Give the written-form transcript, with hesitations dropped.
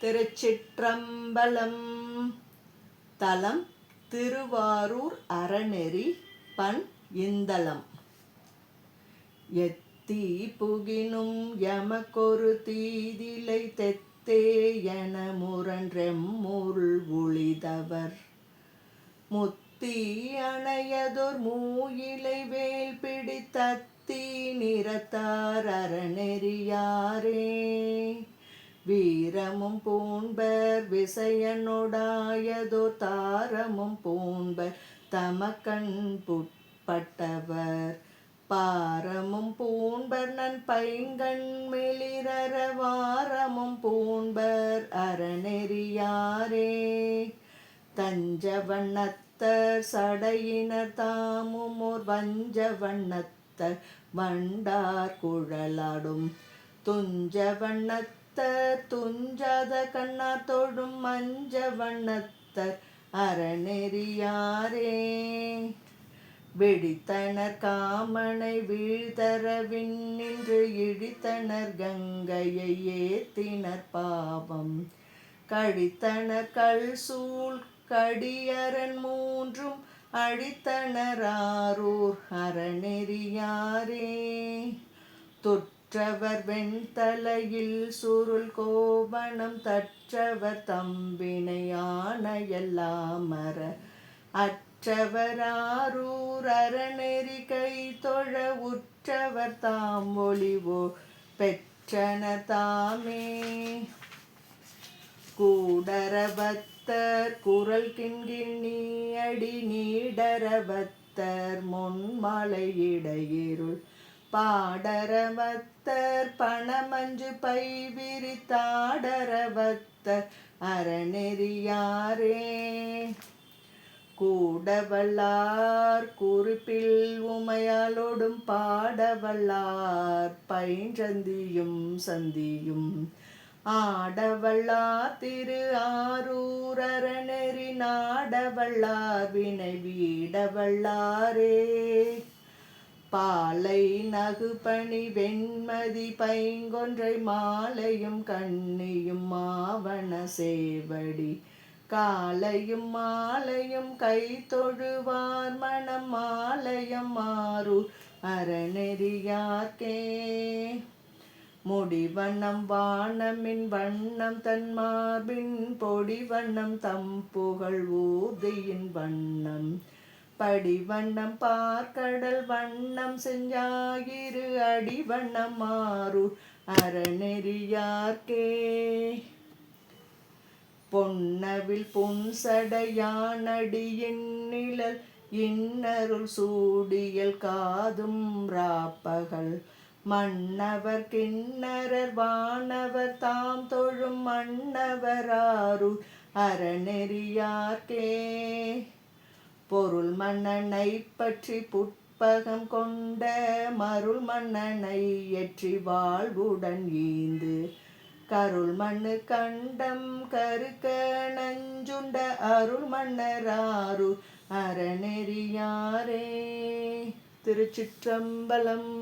திருச்சிற்றம்பலம். தலம் திருவாரூர் அறநெறி. பண் இந்தளம். எத்தி புகினும் எமக்கொரு தீதிலை தெத்தே என முரன்றெம்முருள் உழிதவர் முத்தி அணையதொர் மூயிலை வேல் பிடித்தத்தி நிறத்தார் அறநெறியாரே. வீரமும் பூண்பர் விசயனொடாயதோர் தாரமும் பூண்பர் தமக்கண் புட்பட்டவர் பாரமும் பூண்பர் நன் பைங்கண் மிளிரற வாரமும் பூண்பர் அறநெறியாரே. தஞ்ச வண்ணத்தர் சடையினர் தாமுமோர் வஞ்ச வண்ணத்தர் வண்டார் குழலாடும் துஞ்ச வண்ணத்தர் துஞ்சாத கண்ணார் தொழும் மஞ்ச வண்ணத்தர் அறநெறியாரே. வெடித்தனர் காமனை வீழ்தர விண்ணின்று இடித்தனர் கங்கையை ஏத்தினர் பாவம் கழித்தனர் கல் சூழ் கடியரன் மூன்றும் அழித்தனர் ஆரூர் அறநெறியாரே. தொற்றவர் வெண்தலையில் சுருள் கோவணம் தற்றவர் தம்பினை ஆணையெல்லாம் அற அற்றவர் ஆரூர் அறநெறி கை தொழ உற்றவர் தாம் ஒளிவோ பெற்றனர் தாமே. கூடரவத்தர் குரல் கிண்கிணி அடி நீடரவத்தர் முன்மாலை இடையிருள் பாடரவத்தர் பணமஞ்சு பை விரித்தாடரவத்தர் அறநெறியாரே. கூடவல்லார் குறிப்பில் உமையாலோடும் பாடவல்லார் பைஞ்சந்தியும் சந்தியும் ஆடவல்லார் திரு ஆரூர் அறநெறி நாடவல்லார் வினை வீடவல்லாரே. பாலை நகுபணி வெண்மதி பைங்கொன்றை மாலையும் கண்ணியும் மாவன சேவடி காலையும் மாலையும் கை தொழுவார் மணம் மாலையம் ஆரூர் அறநெறியார்க்கே. முடிவண்ணம் வானமின் வண்ணம் தன் மார்பின் பொடிவண்ணம் தம் புகழ் ஊர்தியின் வண்ணம் படிவண்ணம் பார்க்கடல் வண்ணம் செஞ்சாயிரு அடிவண்ணம் ஆரூர் அறநெறியார்க்கே. பொன்னவில் புன்சடையானடியின் நிழல் இன்னருள் சூடியல் காதும் ராப்பகல் மன்னவர் கிண்ணரர் வானவர் தாம் தொழும் மன்னவர் ஆரூர் அறநெறியார்க்கே. பொருள் மன்னனை பற்றி புட்பகம் கொண்ட மருள் மன்னனை ஏற்றி வாழ்வுடன் ஈந்து கருள் மண்ணு கண்டம் கருக்க நஞ்சுண்ட அருள் மன்னராரூர் அறநெறியாரே. திருச்சிற்றம்பலம்.